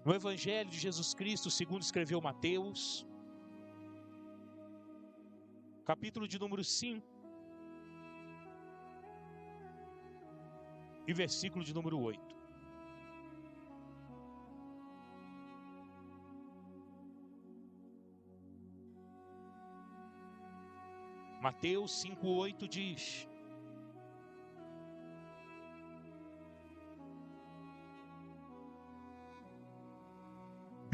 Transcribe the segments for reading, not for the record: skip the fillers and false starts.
No Evangelho de Jesus Cristo, segundo escreveu Mateus, capítulo de número 5, e versículo de número 8. Mateus 5:8 diz: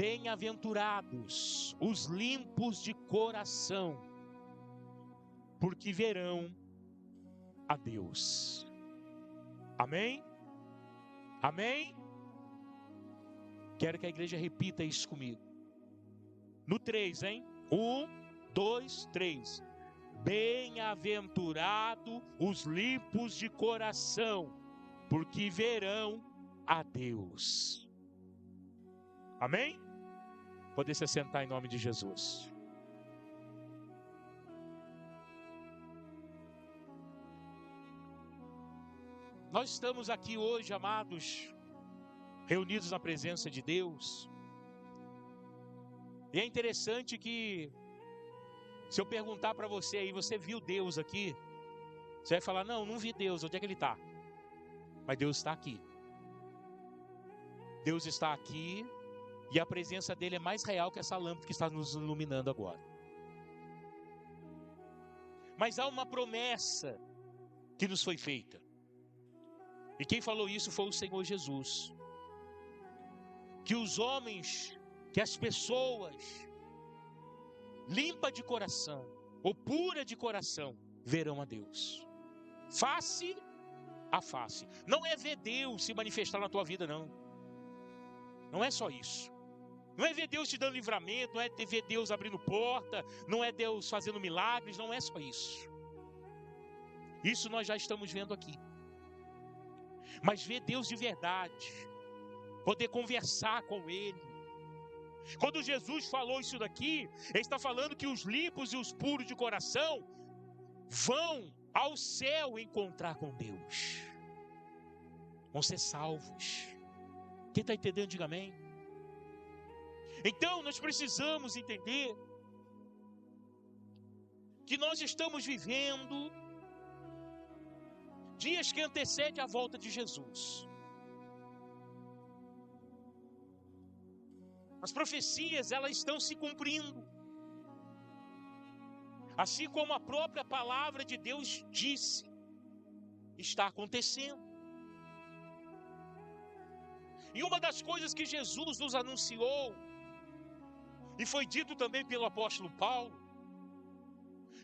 bem-aventurados os limpos de coração, porque verão a Deus. Amém? Amém? Quero que a igreja repita isso comigo. No 3, hein? 1, 2, 3. Bem-aventurado os limpos de coração, porque verão a Deus. Amém? Pode se sentar em nome de Jesus. Nós estamos aqui hoje, amados, reunidos na presença de Deus. E é interessante que, se eu perguntar para você aí, você viu Deus aqui? Você vai falar, não vi Deus, onde é que Ele está? Mas Deus está aqui. Deus está aqui e a presença dEle é mais real que essa lâmpada que está nos iluminando agora. Mas há uma promessa que nos foi feita. E quem falou isso foi o Senhor Jesus. Que os homens, que as pessoas limpa de coração ou pura de coração verão a Deus. Face a face. Não é ver Deus se manifestar na tua vida, não. Não é só isso. Não é ver Deus te dando livramento, não é ver Deus abrindo porta, não é Deus fazendo milagres, não é só isso. Isso nós já estamos vendo aqui. Mas ver Deus de verdade, poder conversar com Ele. Quando Jesus falou isso daqui, Ele está falando que os limpos e os puros de coração vão ao céu encontrar com Deus. Vão ser salvos. Quem está entendendo, diga amém. Então nós precisamos entender que nós estamos vivendo dias que antecedem a volta de Jesus. As profecias, elas estão se cumprindo. Assim como a própria palavra de Deus disse, está acontecendo. E uma das coisas que Jesus nos anunciou, e foi dito também pelo apóstolo Paulo,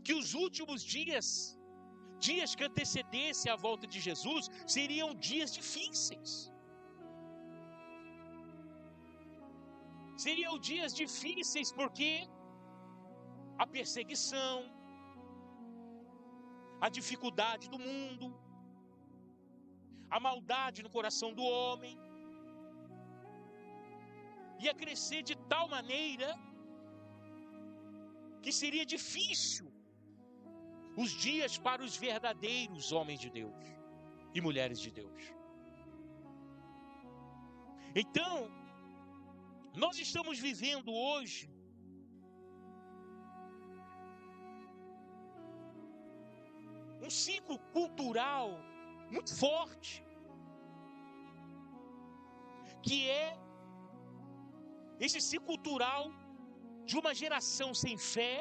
que os últimos dias que antecedessem a volta de Jesus, seriam dias difíceis. Seriam dias difíceis porque a perseguição, a dificuldade do mundo, a maldade no coração do homem, ia crescer de tal maneira que seria difícil os dias para os verdadeiros homens de Deus e mulheres de Deus. Então, nós estamos vivendo hoje um ciclo cultural muito forte, que é esse ciclo cultural de uma geração sem fé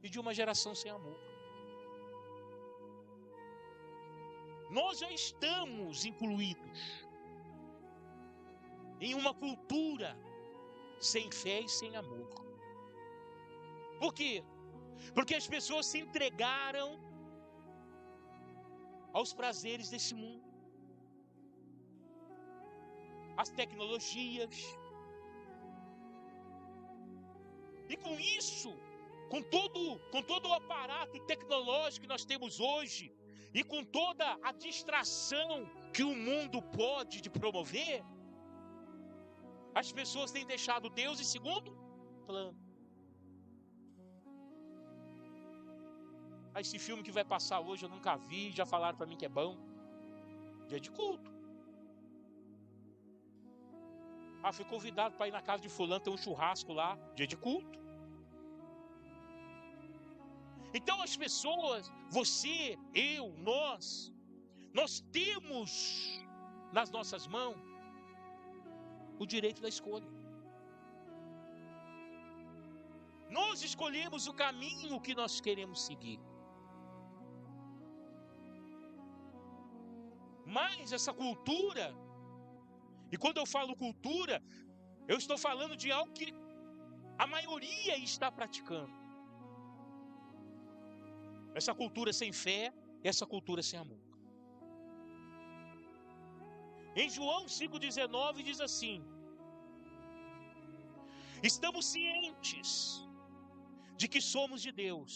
e de uma geração sem amor. Nós já estamos incluídos em uma cultura sem fé e sem amor. Por quê? Porque as pessoas se entregaram aos prazeres desse mundo, às tecnologias. E com isso, com todo o aparato tecnológico que nós temos hoje, e com toda a distração que o mundo pode te promover, as pessoas têm deixado Deus em segundo plano. Esse filme que vai passar hoje eu nunca vi, já falaram para mim que é bom. Dia de culto. Ah, fui convidado para ir na casa de fulano, tem um churrasco lá, dia de culto. Então as pessoas, você, eu, nós temos nas nossas mãos o direito da escolha. Nós escolhemos o caminho que nós queremos seguir. Mas essa cultura, e quando eu falo cultura, eu estou falando de algo que a maioria está praticando. Essa cultura sem fé, essa cultura sem amor. Em João 5,19 diz assim: estamos cientes de que somos de Deus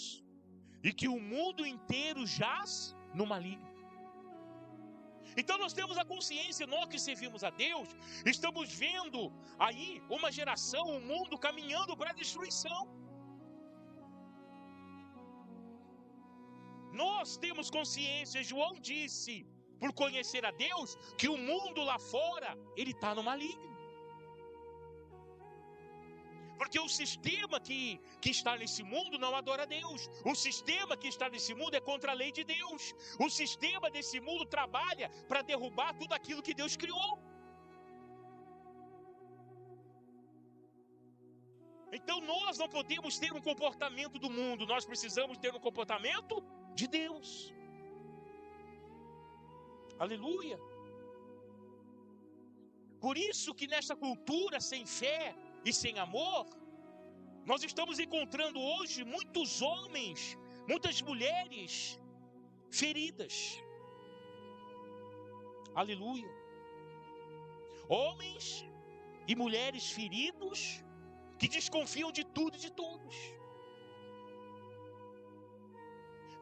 e que o mundo inteiro jaz no maligno. Então nós temos a consciência, nós que servimos a Deus, estamos vendo aí uma geração, um mundo caminhando para a destruição. Nós temos consciência, João disse, por conhecer a Deus, que o mundo lá fora, ele está no maligno. Porque o sistema que está nesse mundo não adora a Deus. O sistema que está nesse mundo é contra a lei de Deus. O sistema desse mundo trabalha para derrubar tudo aquilo que Deus criou. Então nós não podemos ter um comportamento do mundo, nós precisamos ter um comportamento de Deus. Aleluia. Por isso que nesta cultura sem fé e sem amor, nós estamos encontrando hoje muitos homens, muitas mulheres feridas. Aleluia. Homens e mulheres feridos que desconfiam de tudo e de todos.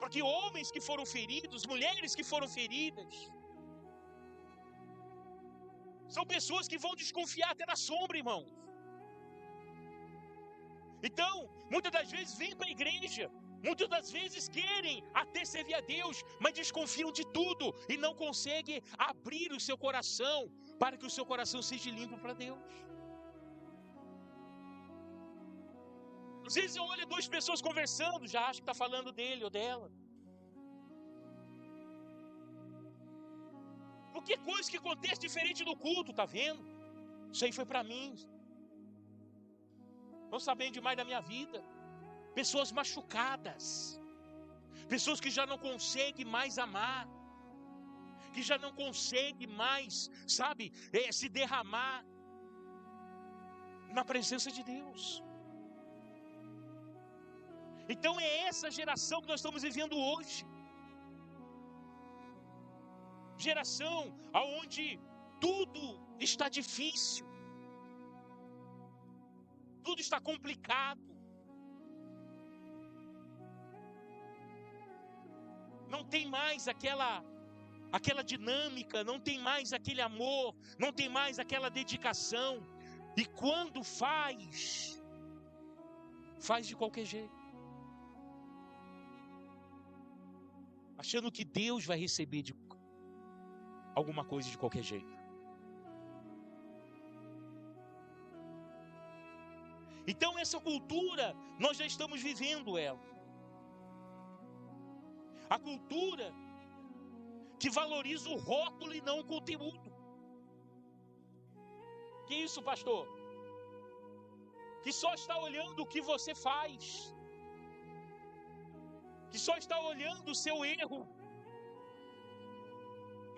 Porque homens que foram feridos, mulheres que foram feridas, são pessoas que vão desconfiar até da sombra, irmão. Então, muitas das vezes vêm para a igreja, muitas das vezes querem até servir a Deus, mas desconfiam de tudo e não conseguem abrir o seu coração para que o seu coração seja limpo para Deus. Às vezes eu olho duas pessoas conversando, já acho que está falando dele ou dela. Porque coisa que acontece diferente do culto, tá vendo? Isso aí foi para mim. Não sabendo demais da minha vida. Pessoas machucadas. Pessoas que já não conseguem mais amar. Que já não conseguem mais, sabe, se derramar na presença de Deus. Então é essa geração que nós estamos vivendo hoje. Geração onde tudo está difícil. Tudo está complicado. Não tem mais aquela dinâmica, não tem mais aquele amor, não tem mais aquela dedicação. E quando faz de qualquer jeito. Achando que Deus vai receber de alguma coisa de qualquer jeito. Então essa cultura, nós já estamos vivendo ela. A cultura que valoriza o rótulo e não o conteúdo. Que isso, pastor? Que só está olhando o que você faz. Que só está olhando o seu erro.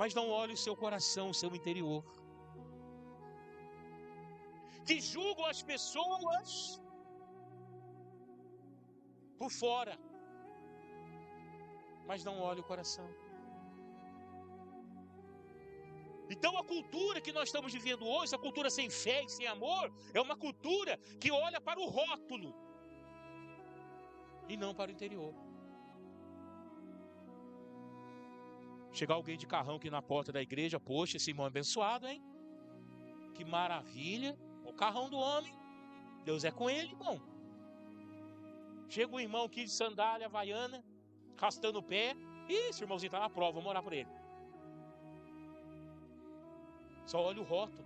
Mas não olha o seu coração, o seu interior. Que julgam as pessoas por fora, mas não olha o coração. Então a cultura que nós estamos vivendo hoje, a cultura sem fé e sem amor, é uma cultura que olha para o rótulo e não para o interior. Chegar alguém de carrão aqui na porta da igreja, poxa, esse irmão é abençoado, hein? Que maravilha, o carrão do homem, Deus é com ele, irmão. Chega um irmão aqui de sandália havaiana, arrastando o pé, esse irmãozinho está na prova, vamos orar por ele. Só olha o rótulo.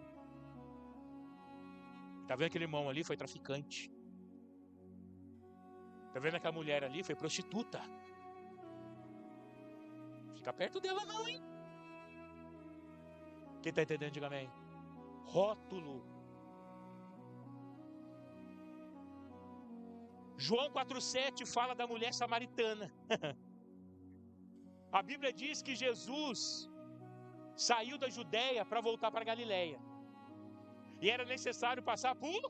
Tá vendo aquele irmão ali? Foi traficante. Tá vendo aquela mulher ali? Foi prostituta. Fica perto dela não, hein? Quem está entendendo, diga amém. Rótulo. João 4,7 fala da mulher samaritana. A Bíblia diz que Jesus saiu da Judéia para voltar para Galiléia. E era necessário passar por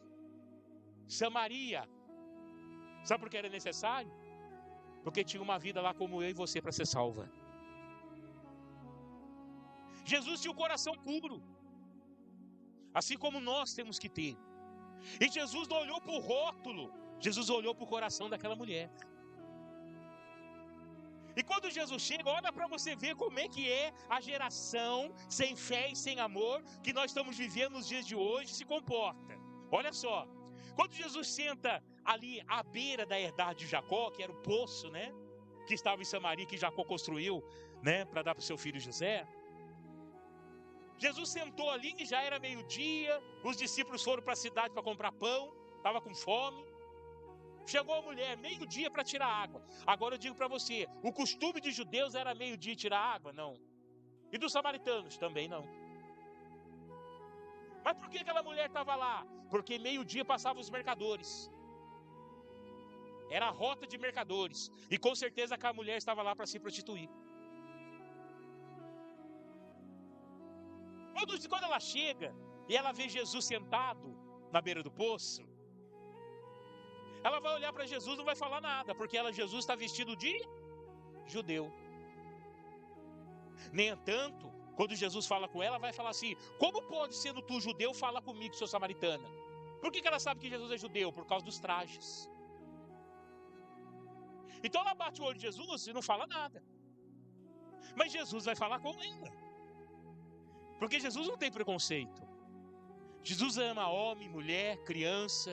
Samaria. Sabe por que era necessário? Porque tinha uma vida lá como eu e você para ser salva. Jesus tinha o coração puro, assim como nós temos que ter. E Jesus não olhou para o rótulo, Jesus olhou para o coração daquela mulher. E quando Jesus chega, olha para você ver como é que é a geração sem fé e sem amor que nós estamos vivendo nos dias de hoje se comporta. Olha só, quando Jesus senta ali à beira da herdade de Jacó, que era o poço, né, que estava em Samaria, que Jacó construiu, né, para dar para o seu filho José. Jesus sentou ali e já era meio-dia, os discípulos foram para a cidade para comprar pão, estava com fome. Chegou a mulher, meio-dia para tirar água. Agora eu digo para você, o costume de judeus era meio-dia tirar água? Não. E dos samaritanos? Também não. Mas por que aquela mulher estava lá? Porque meio-dia passavam os mercadores. Era a rota de mercadores. E com certeza aquela mulher estava lá para se prostituir. Quando ela chega e ela vê Jesus sentado na beira do poço, ela vai olhar para Jesus e não vai falar nada, porque Jesus está vestido de judeu. Nem entanto, quando Jesus fala com ela, vai falar assim: como pode, sendo tu judeu, falar comigo, seu samaritana? Por que ela sabe que Jesus é judeu? Por causa dos trajes. Então ela bate o olho de Jesus e não fala nada. Mas Jesus vai falar com ela. Porque Jesus não tem preconceito. Jesus ama homem, mulher, criança,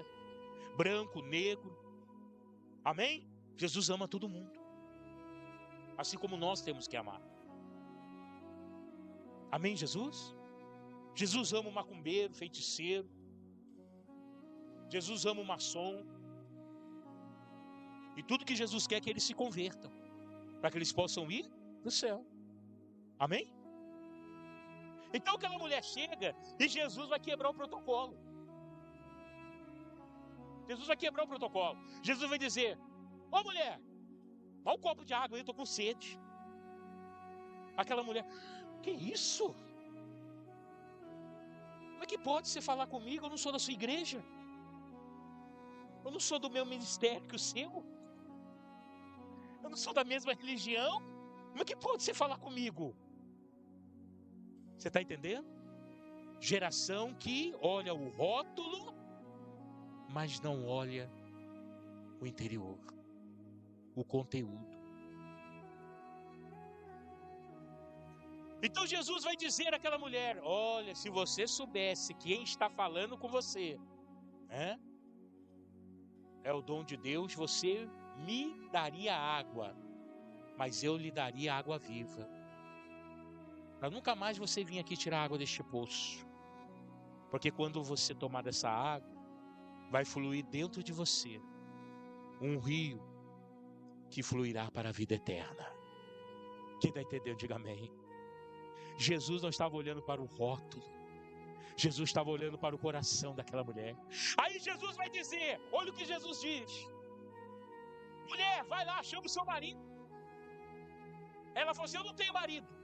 branco, negro. Amém? Jesus ama todo mundo. Assim como nós temos que amar. Amém, Jesus? Jesus ama o macumbeiro, feiticeiro. Jesus ama o maçom. E tudo que Jesus quer é que eles se convertam, para que eles possam ir para o céu. Amém? Então aquela mulher chega e Jesus vai quebrar o protocolo. Jesus vai quebrar o protocolo. Jesus vai dizer: ô mulher, dá um copo de água aí, eu estou com sede. Aquela mulher: que isso? Como é que pode você falar comigo? Eu não sou da sua igreja. Eu não sou do meu ministério que o seu. Eu não sou da mesma religião. Como é que pode você falar comigo? Você está entendendo? Geração que olha o rótulo, mas não olha o interior, o conteúdo. Então Jesus vai dizer àquela mulher: olha, se você soubesse quem está falando com você, é o dom de Deus, você me daria água, mas eu lhe daria água viva. Para nunca mais você vir aqui tirar água deste poço. Porque quando você tomar dessa água, vai fluir dentro de você um rio que fluirá para a vida eterna. Quem está entendendo, diga amém. Jesus não estava olhando para o rótulo. Jesus estava olhando para o coração daquela mulher. Aí Jesus vai dizer, olha o que Jesus diz: mulher, vai lá, chama o seu marido. Ela falou assim: eu não tenho marido.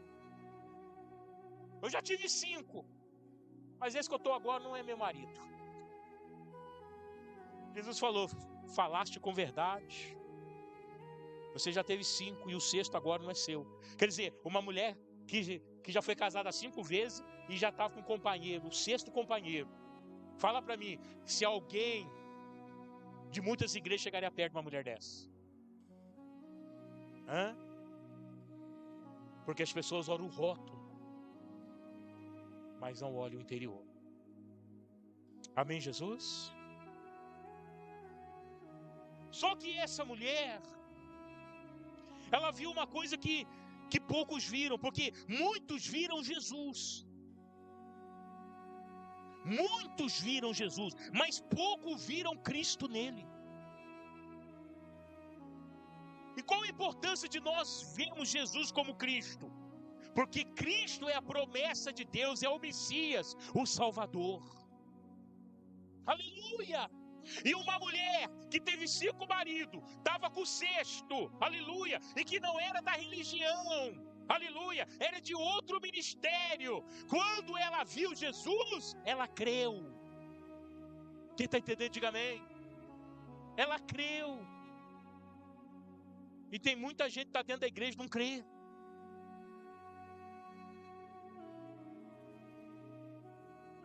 Eu já tive 5, mas esse que eu estou agora não é meu marido. Jesus falou: falaste com verdade. Você já teve 5 e o 6º agora não é seu. Quer dizer, uma mulher que já foi casada 5 vezes e já estava com um companheiro, o 6º companheiro. Fala para mim, se alguém de muitas igrejas chegaria perto de uma mulher dessa? Porque as pessoas olham o rótulo, mas não olham o interior. Amém, Jesus? Só que essa mulher, ela viu uma coisa que poucos viram, porque muitos viram Jesus. Muitos viram Jesus, mas poucos viram Cristo nele. E qual a importância de nós vermos Jesus como Cristo? Porque Cristo é a promessa de Deus, é o Messias, o Salvador. Aleluia! E uma mulher que teve 5 maridos, estava com o 6º, aleluia, e que não era da religião, aleluia, era de outro ministério. Quando ela viu Jesus, ela creu. Quem está entendendo, diga amém. Ela creu. E tem muita gente que está dentro da igreja e não crê.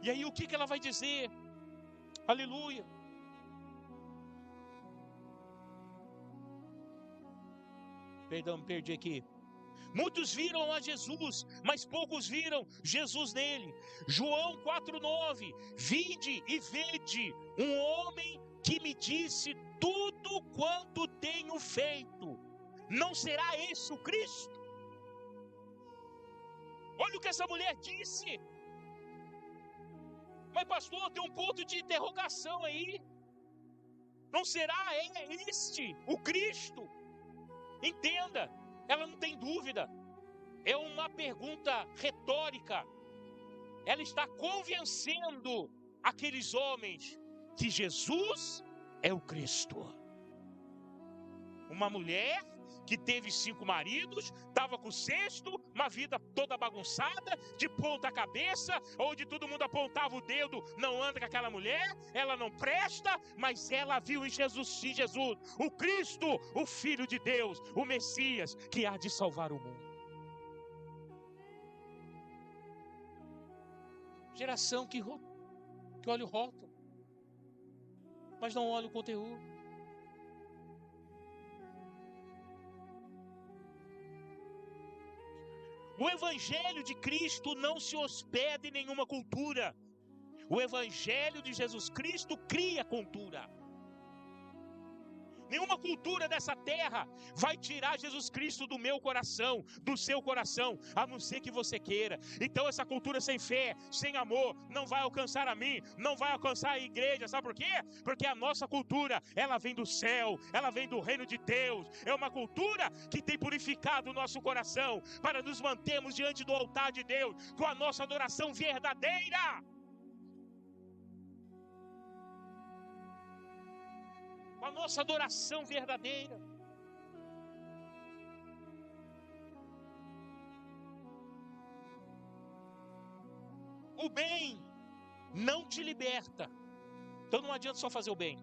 E aí o que ela vai dizer? Aleluia. Perdão, me perdi aqui. Muitos viram a Jesus, mas poucos viram Jesus nele. João 4,9. Vinde e vede um homem que me disse tudo quanto tenho feito. Não será esse o Cristo? Olha o que essa mulher disse. Mas pastor, tem um ponto de interrogação aí. Não será este o Cristo? Entenda, ela não tem dúvida. É uma pergunta retórica. Ela está convencendo aqueles homens que Jesus é o Cristo. Uma mulher que teve 5 maridos, estava com o 6º, uma vida toda bagunçada, de ponta cabeça, onde todo mundo apontava o dedo, não anda com aquela mulher, ela não presta, mas ela viu em Jesus, o Cristo, o Filho de Deus, o Messias, que há de salvar o mundo. Geração que olha o rótulo, mas não olha o conteúdo. O Evangelho de Cristo não se hospeda em nenhuma cultura. O Evangelho de Jesus Cristo cria cultura. Nenhuma cultura dessa terra vai tirar Jesus Cristo do meu coração, do seu coração, a não ser que você queira. Então essa cultura sem fé, sem amor, não vai alcançar a mim, não vai alcançar a igreja. Sabe por quê? Porque a nossa cultura, ela vem do céu, ela vem do reino de Deus. É uma cultura que tem purificado o nosso coração para nos mantermos diante do altar de Deus com a nossa adoração verdadeira. Com a nossa adoração verdadeira. O bem não te liberta. Então não adianta só fazer o bem.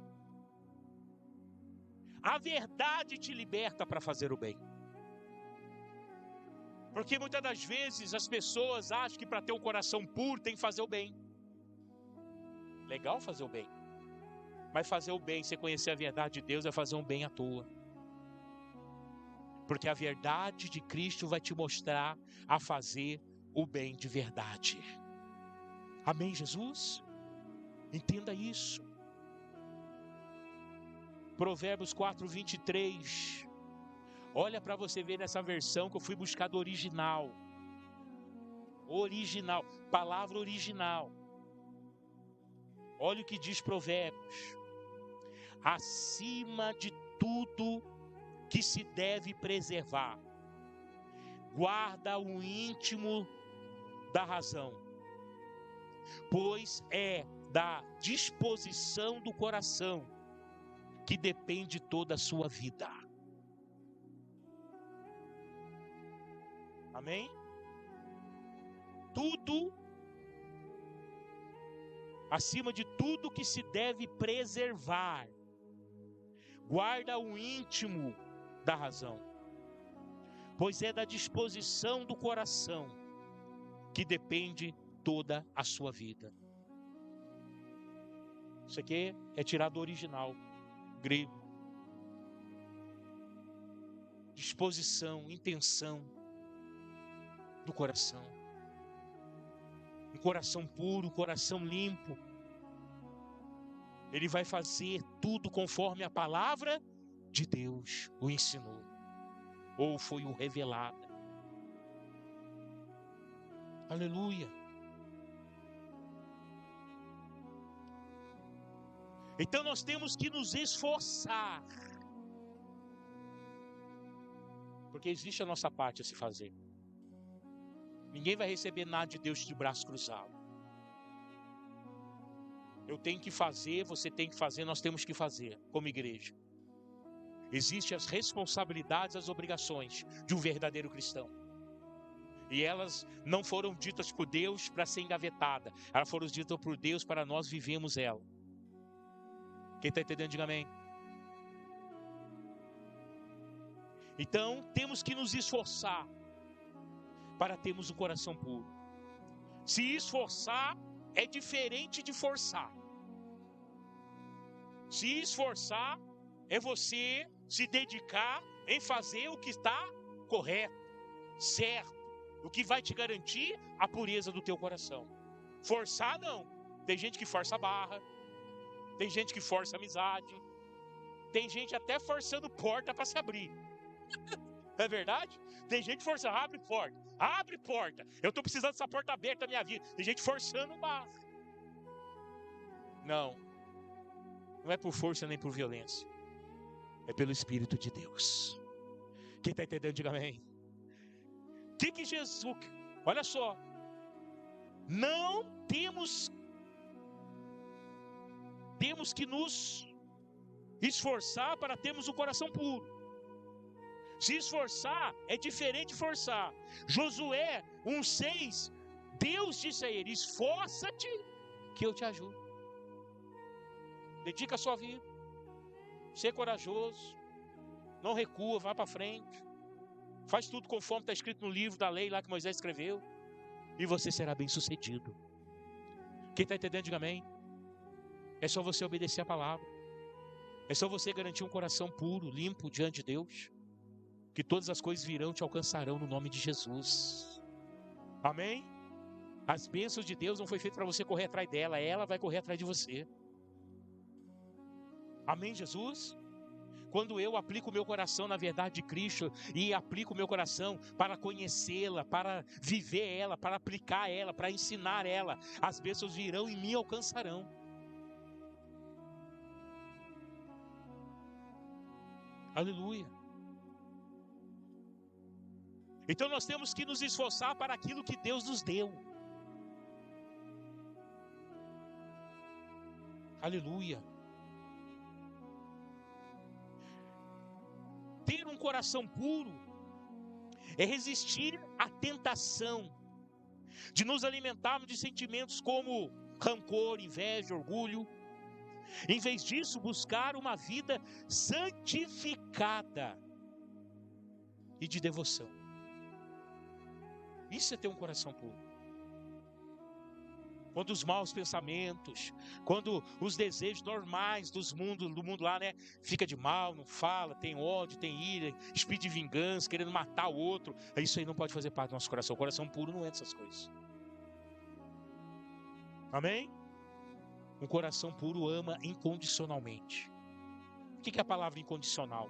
A verdade te liberta para fazer o bem. Porque muitas das vezes as pessoas acham que para ter um coração puro tem que fazer o bem. Legal fazer o bem. Mas fazer o bem, sem conhecer a verdade de Deus, é fazer um bem à toa. Porque a verdade de Cristo vai te mostrar a fazer o bem de verdade. Amém, Jesus? Entenda isso. Provérbios 4:23. Olha para você ver nessa versão que eu fui buscar do original. Original, palavra original. Olha o que diz Provérbios. Acima de tudo que se deve preservar, guarda o íntimo da razão, pois é da disposição do coração que depende toda a sua vida. Amém? Tudo, acima de tudo que se deve preservar, guarda o íntimo da razão, pois é da disposição do coração que depende toda a sua vida. Isso aqui é tirado do original grego. Disposição, intenção do coração. Um coração puro, um coração limpo. Ele vai fazer tudo conforme a palavra de Deus o ensinou, ou foi o revelada. Aleluia. Então nós temos que nos esforçar, porque existe a nossa parte a se fazer. Ninguém vai receber nada de Deus de braço cruzado. Eu tenho que fazer, você tem que fazer, nós temos que fazer como igreja. Existem as responsabilidades, as obrigações de um verdadeiro cristão. E elas não foram ditas por Deus para ser engavetada. Elas foram ditas por Deus para nós vivermos ela. Quem está entendendo, diga amém. Então, temos que nos esforçar para termos o coração puro. Se esforçar é diferente de forçar. Se esforçar é você se dedicar em fazer o que está correto, certo, o que vai te garantir a pureza do teu coração. Forçar não. Tem gente que força a barra, tem gente que força a amizade, tem gente até forçando porta para se abrir. Não é verdade? Tem gente forçando, abre porta. Eu estou precisando dessa porta aberta na minha vida. Tem gente forçando barra. Não é por força nem por violência. É pelo Espírito de Deus. Quem está entendendo, diga amém. Que Jesus, olha só, não temos que nos esforçar para termos o coração puro. Se esforçar é diferente de forçar. Josué 1,6, Deus disse a ele: esforça-te que eu te ajudo. Dedica a sua vida, ser corajoso, não recua, vá para frente, faz tudo conforme está escrito no livro da lei lá que Moisés escreveu, e você será bem sucedido. Quem está entendendo, diga amém. É só você obedecer a palavra, é só você garantir um coração puro, limpo diante de Deus, que todas as coisas virão, te alcançarão no nome de Jesus. Amém? As bênçãos de Deus não foi feito para você correr atrás dela, ela vai correr atrás de você. Amém, Jesus? Quando eu aplico o meu coração na verdade de Cristo e aplico o meu coração para conhecê-la, para viver ela, para aplicar ela, para ensinar ela, as bênçãos virão e me alcançarão. Aleluia. Então nós temos que nos esforçar para aquilo que Deus nos deu. Aleluia. Ter um coração puro é resistir à tentação de nos alimentarmos de sentimentos como rancor, inveja, orgulho. Em vez disso, buscar uma vida santificada e de devoção. Isso é ter um coração puro. Quando os maus pensamentos, quando os desejos normais do mundo lá, né, fica de mal, não fala, tem ódio, tem ira, espírito de vingança, querendo matar o outro, isso aí não pode fazer parte do nosso coração. O coração puro não é dessas coisas. Amém? Um coração puro ama incondicionalmente. O que é a palavra incondicional?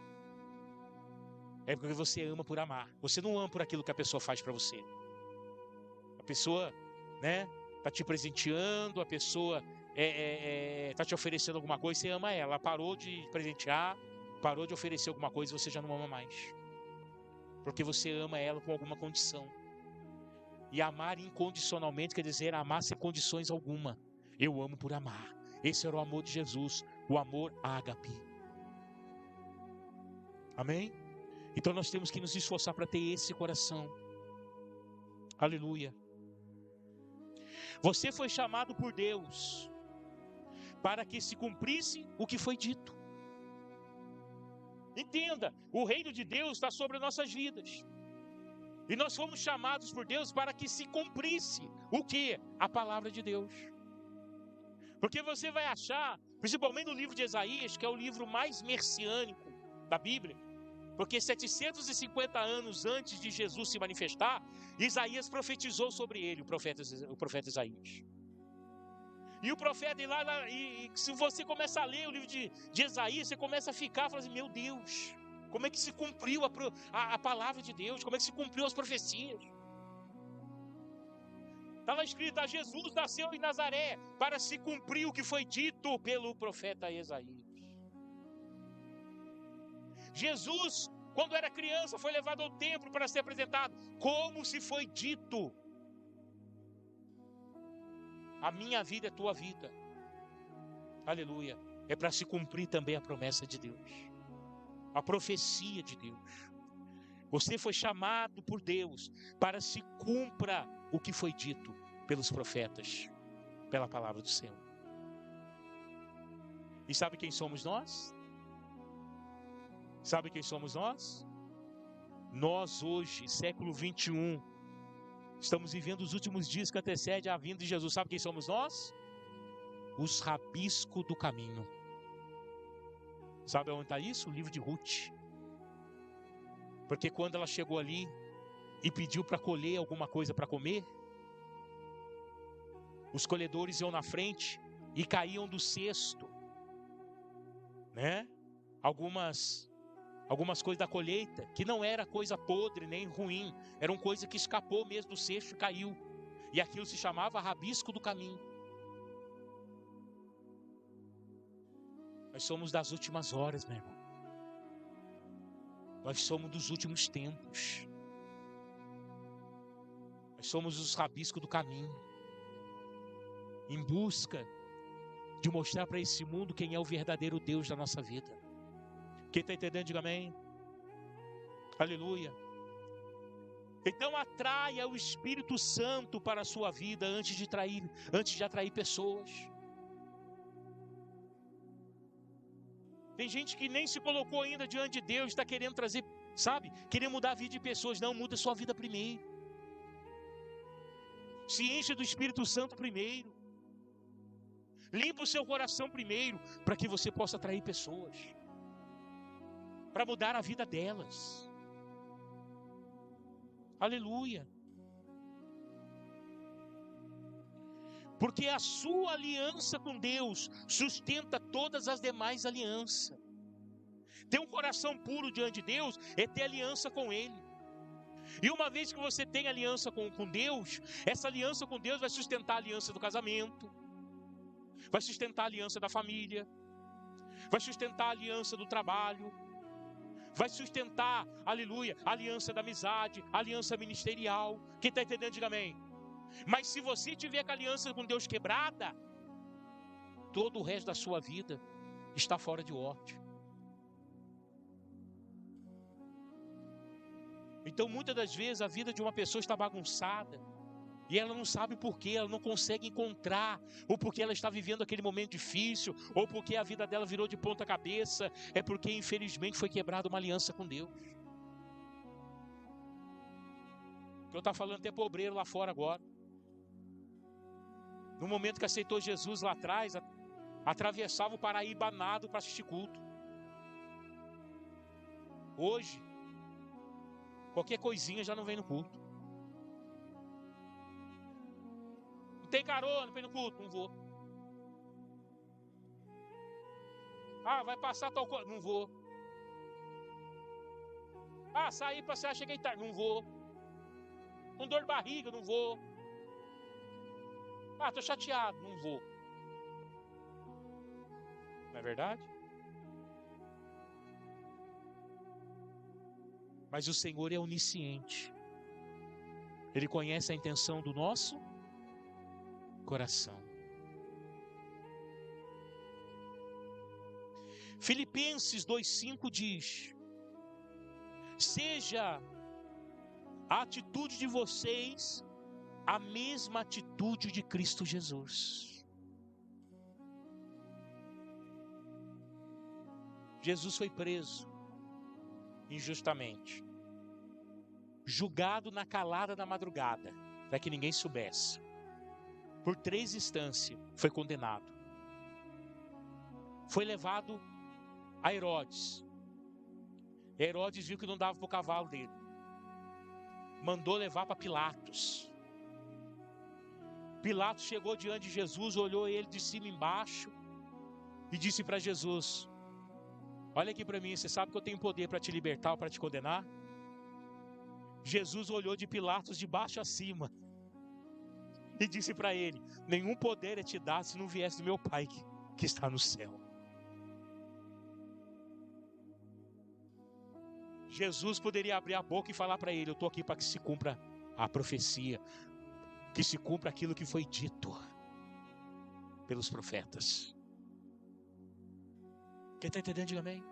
É porque você ama por amar. Você não ama por aquilo que a pessoa faz para você. A pessoa, né, está te presenteando, a pessoa está te oferecendo alguma coisa, você ama ela. Ela parou de presentear, parou de oferecer alguma coisa, você já não ama mais. Porque você ama ela com alguma condição. E amar incondicionalmente quer dizer amar sem condições alguma. Eu amo por amar. Esse era o amor de Jesus, o amor ágape. Amém? Então nós temos que nos esforçar para ter esse coração. Aleluia. Você foi chamado por Deus para que se cumprisse o que foi dito. Entenda, o reino de Deus está sobre nossas vidas. E nós fomos chamados por Deus para que se cumprisse o que? A palavra de Deus. Porque você vai achar, principalmente no livro de Isaías, que é o livro mais messiânico da Bíblia, porque 750 anos antes de Jesus se manifestar, Isaías profetizou sobre ele, o profeta Isaías. E o profeta, e se você começa a ler o livro de Isaías, você começa a ficar falando assim, meu Deus, como é que se cumpriu a palavra de Deus? Como é que se cumpriu as profecias? Estava escrito: a Jesus nasceu em Nazaré para se cumprir o que foi dito pelo profeta Isaías. Jesus, quando era criança, foi levado ao templo para ser apresentado, como se foi dito. A minha vida é tua vida. Aleluia. É para se cumprir também a promessa de Deus, a profecia de Deus. Você foi chamado por Deus para se cumpra o que foi dito pelos profetas, pela palavra do Senhor. E sabe quem somos nós? Sabe quem somos nós? Nós hoje, século 21, estamos vivendo os últimos dias que antecedem a vinda de Jesus. Sabe quem somos nós? Os rabiscos do caminho. Sabe onde está isso? O livro de Ruth. Porque quando ela chegou ali e pediu para colher alguma coisa para comer, os colhedores iam na frente e caíam do cesto, né? Algumas coisas da colheita, que não era coisa podre nem ruim, eram coisa que escapou mesmo do cesto e caiu. E aquilo se chamava rabisco do caminho. Nós somos das últimas horas, meu irmão. Nós somos dos últimos tempos. Nós somos os rabiscos do caminho, em busca de mostrar para esse mundo quem é o verdadeiro Deus da nossa vida. Quem está entendendo, diga amém. Aleluia. Então atraia o Espírito Santo para a sua vida antes de atrair pessoas. Tem gente que nem se colocou ainda diante de Deus, está querendo trazer, sabe? Querendo mudar a vida de pessoas. Não, muda a sua vida primeiro. Se enche do Espírito Santo primeiro. Limpa o seu coração primeiro, para que você possa atrair pessoas, para mudar a vida delas. Aleluia. Porque a sua aliança com Deus sustenta todas as demais alianças. Ter um coração puro diante de Deus é ter aliança com Ele. E uma vez que você tem aliança com Deus, essa aliança com Deus vai sustentar a aliança do casamento, vai sustentar a aliança da família, vai sustentar a aliança do trabalho, vai sustentar, aleluia, a aliança da amizade, a aliança ministerial. Quem está entendendo, diga amém. Mas se você tiver com a aliança com Deus quebrada, todo o resto da sua vida está fora de ordem. Então muitas das vezes a vida de uma pessoa está bagunçada, e ela não sabe por quê, ela não consegue encontrar, ou porque ela está vivendo aquele momento difícil, ou porque a vida dela virou de ponta cabeça, é porque infelizmente foi quebrada uma aliança com Deus. Eu estou falando até pobreiro lá fora agora. No momento que aceitou Jesus lá atrás, atravessava o Paraíba nado para assistir culto. Hoje, qualquer coisinha já não vem no culto. Não tem carona para ir no culto? Não vou. Ah, vai passar tal coisa? Não vou. Ah, saí para passear, cheguei tarde? Não vou. Com dor de barriga? Não vou. Ah, estou chateado? Não vou. Não é verdade? Mas o Senhor é onisciente. Ele conhece a intenção do nosso coração. Filipenses 2,5 diz: seja a atitude de vocês a mesma atitude de Cristo Jesus. Jesus foi preso injustamente, julgado na calada da madrugada, para que ninguém soubesse. Por 3 instâncias foi condenado. Foi levado a Herodes. Herodes viu que não dava para o cavalo dele. Mandou levar para Pilatos. Pilatos chegou diante de Jesus, olhou ele de cima embaixo e disse para Jesus: olha aqui para mim, você sabe que eu tenho poder para te libertar ou para te condenar? Jesus olhou de Pilatos de baixo a cima e disse para ele: nenhum poder é te dado se não viesse do meu Pai que está no céu. Jesus poderia abrir a boca e falar para ele: eu estou aqui para que se cumpra a profecia, que se cumpra aquilo que foi dito pelos profetas. Quem está entendendo, diga amém.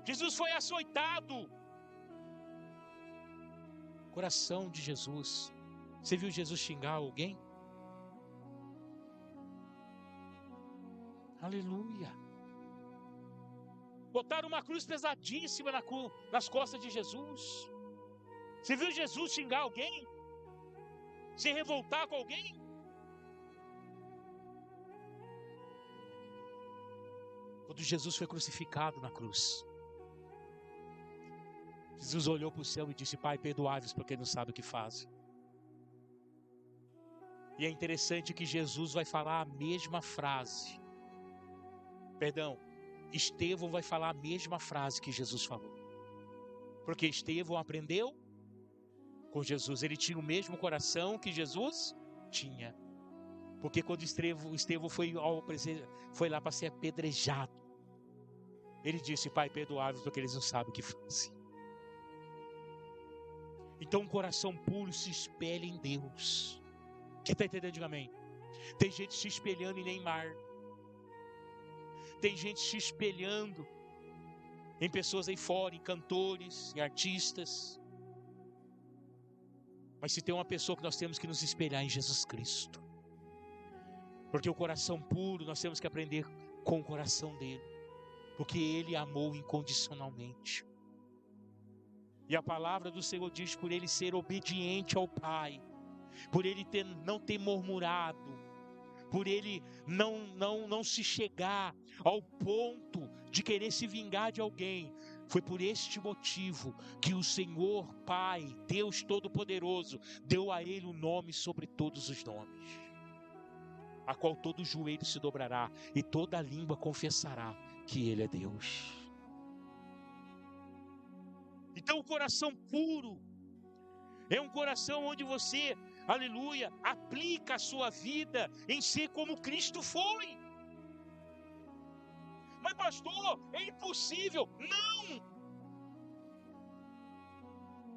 Jesus foi açoitado. Coração de Jesus. Você viu Jesus xingar alguém? Aleluia. Botaram uma cruz pesadíssima nas costas de Jesus. Você viu Jesus xingar alguém? Se revoltar com alguém? Quando Jesus foi crucificado na cruz, Jesus olhou para o céu e disse: Pai, perdoai-os porque não sabem o que fazem. E é interessante que Jesus vai falar a mesma frase. Estevão vai falar a mesma frase que Jesus falou. Porque Estevão aprendeu com Jesus. Ele tinha o mesmo coração que Jesus tinha. Porque quando Estevão foi lá para ser apedrejado, ele disse: Pai, perdoai-os porque eles não sabem o que fazem. Então um coração puro se espelha em Deus. Quem está entendendo, diga amém. Tem gente se espelhando em Neymar. Tem gente se espelhando em pessoas aí fora, em cantores, em artistas. Mas se tem uma pessoa que nós temos que nos espelhar, em Jesus Cristo. Porque o coração puro, nós temos que aprender com o coração dele. Porque ele amou incondicionalmente. E a palavra do Senhor diz: por ele ser obediente ao Pai, por ele não ter murmurado, por ele não se chegar ao ponto de querer se vingar de alguém. Foi por este motivo que o Senhor Pai, Deus Todo-Poderoso, deu a ele o nome sobre todos os nomes, a qual todo joelho se dobrará e toda língua confessará que ele é Deus. Então o coração puro é um coração onde você, aleluia, aplica a sua vida em ser como Cristo foi. Mas pastor, é impossível. Não!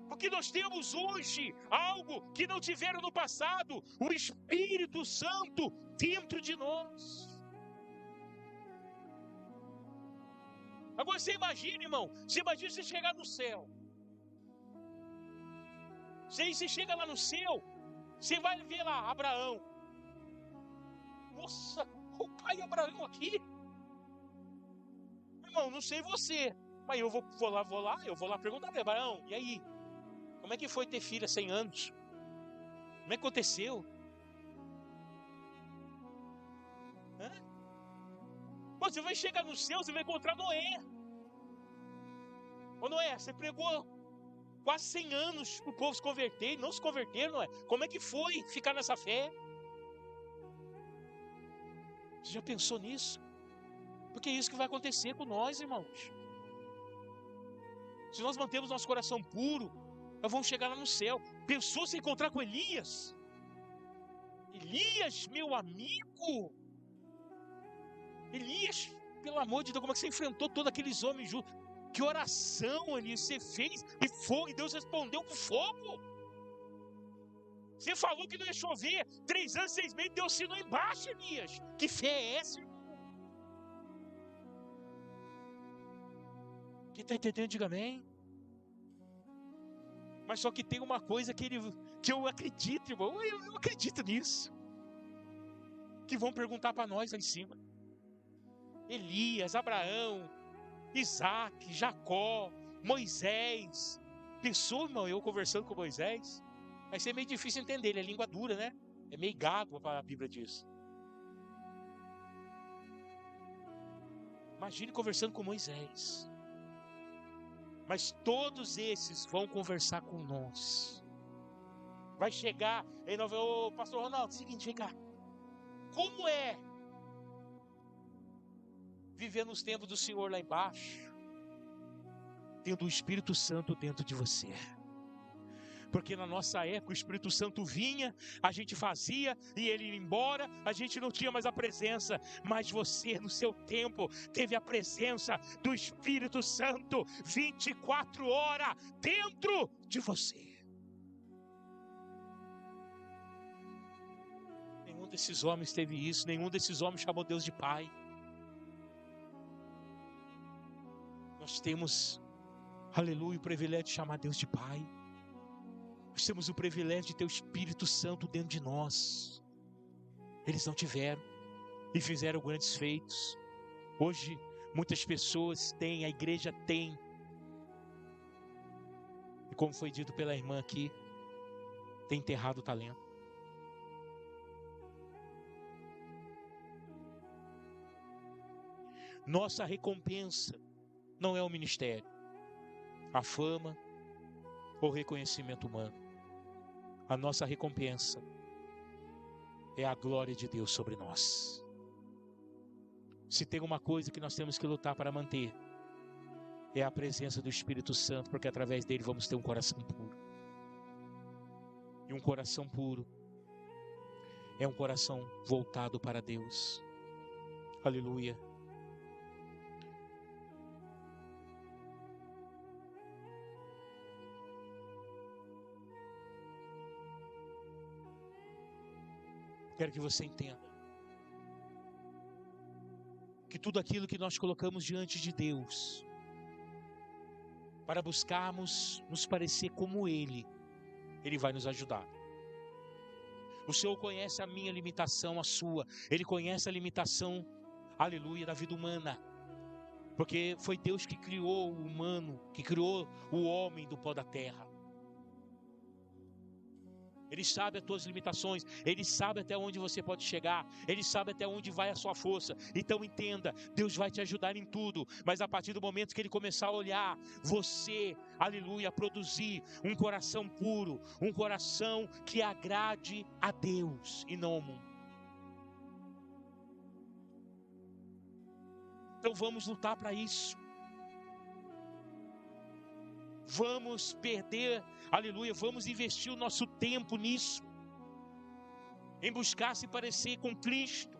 Porque nós temos hoje algo que não tiveram no passado: o Espírito Santo dentro de nós. Agora você imagina, irmão, você chegar no céu. Você chega lá no céu, você vai ver lá Abraão. Nossa, o pai Abraão aqui. Irmão, não sei você, mas eu vou lá perguntar para Abraão: e aí? Como é que foi ter filha 100 anos? Como é que aconteceu? Você vai chegar no céu, você vai encontrar Noé. Ô Noé, você pregou quase 100 anos para o povo se converter, e não se converteram, Noé. Como é que foi ficar nessa fé? Você já pensou nisso? Porque é isso que vai acontecer com nós, irmãos. Se nós mantemos nosso coração puro, nós vamos chegar lá no céu. Pensou se encontrar com Elias? Elias, meu amigo. Elias, pelo amor de Deus, como é que você enfrentou todos aqueles homens juntos? Que oração, Elias, você fez e fogo, e Deus respondeu com fogo. Você falou que não ia chover 3 anos, 6 meses, Deus sinou embaixo, Elias. Que fé é essa, irmão? Quem está entendendo, diga amém. Mas só que tem uma coisa que eu acredito, irmão, eu acredito nisso. Que vão perguntar para nós lá em cima. Elias, Abraão, Isaac, Jacó, Moisés. Pensou, irmão, eu conversando com Moisés? Vai ser meio difícil entender, ele é língua dura, né? É meio gago para a Bíblia diz. Imagine conversando com Moisés. Mas todos esses vão conversar com nós. Vai chegar, aí nós vamos, ô pastor Ronaldo, seguinte, vem cá. Como é viver nos tempos do Senhor lá embaixo, tendo o Espírito Santo dentro de você? Porque na nossa época o Espírito Santo vinha, a gente fazia e ele ia embora, a gente não tinha mais a presença. Mas você, no seu tempo, teve a presença do Espírito Santo 24 horas dentro de você. Nenhum desses homens teve isso, nenhum desses homens chamou Deus de Pai. Nós temos, aleluia, o privilégio de chamar Deus de Pai. Nós temos o privilégio de ter o Espírito Santo dentro de nós. Eles não tiveram e fizeram grandes feitos. Hoje, muitas pessoas têm, a igreja tem. E como foi dito pela irmã aqui, tem enterrado o talento. Nossa recompensa não é o ministério, a fama ou o reconhecimento humano. A nossa recompensa é a glória de Deus sobre nós. Se tem uma coisa que nós temos que lutar para manter, é a presença do Espírito Santo, porque através dele vamos ter um coração puro. E um coração puro é um coração voltado para Deus. Aleluia. Quero que você entenda que tudo aquilo que nós colocamos diante de Deus, para buscarmos nos parecer como Ele vai nos ajudar. O Senhor conhece a minha limitação, a sua. Ele conhece a limitação, aleluia, da vida humana. Porque foi Deus que criou o humano, que criou o homem do pó da terra. Ele sabe as tuas limitações, Ele sabe até onde você pode chegar, Ele sabe até onde vai a sua força. Então entenda, Deus vai te ajudar em tudo, mas a partir do momento que Ele começar a olhar você, aleluia, a produzir um coração puro, um coração que agrade a Deus e não ao mundo. Então vamos lutar para isso. Vamos perder, aleluia, vamos investir o nosso tempo nisso, em buscar se parecer com Cristo.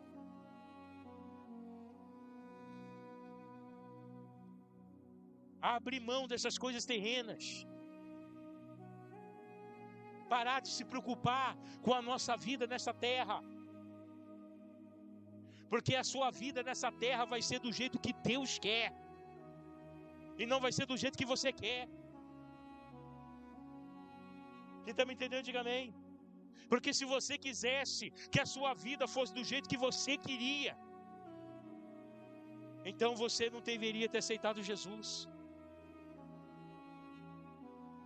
Abrir mão dessas coisas terrenas. Parar de se preocupar com a nossa vida nessa terra. Porque a sua vida nessa terra vai ser do jeito que Deus quer. E não vai ser do jeito que você quer. Quem está me entendendo, diga amém. Porque se você quisesse que a sua vida fosse do jeito que você queria, então você não deveria ter aceitado Jesus.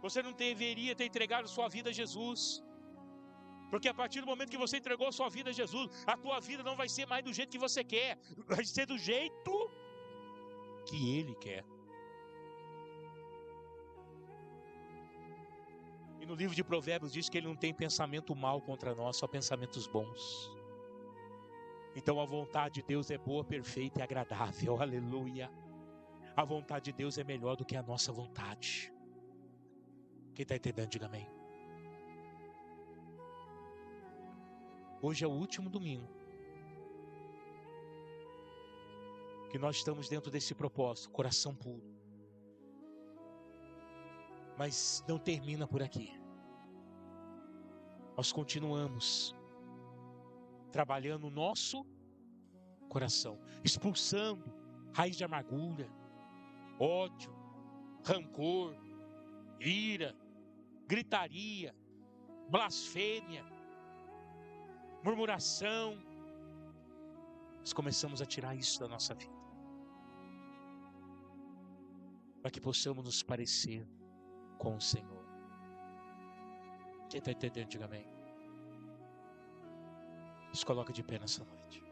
Você não deveria ter entregado sua vida a Jesus. Porque a partir do momento que você entregou sua vida a Jesus, a tua vida não vai ser mais do jeito que você quer, vai ser do jeito que Ele quer. E no livro de Provérbios diz que Ele não tem pensamento mal contra nós, só pensamentos bons. Então a vontade de Deus é boa, perfeita e agradável, aleluia. A vontade de Deus é melhor do que a nossa vontade. Quem está entendendo, diga amém. Hoje é o último domingo que nós estamos dentro desse propósito, coração puro. Mas não termina por aqui. Nós continuamos trabalhando o nosso coração, expulsando raiz de amargura, ódio, rancor, ira, gritaria, blasfêmia, murmuração. Nós começamos a tirar isso da nossa vida, para que possamos nos parecer com o Senhor. Quem está entendendo, diga amém. Se coloca de pé nessa noite.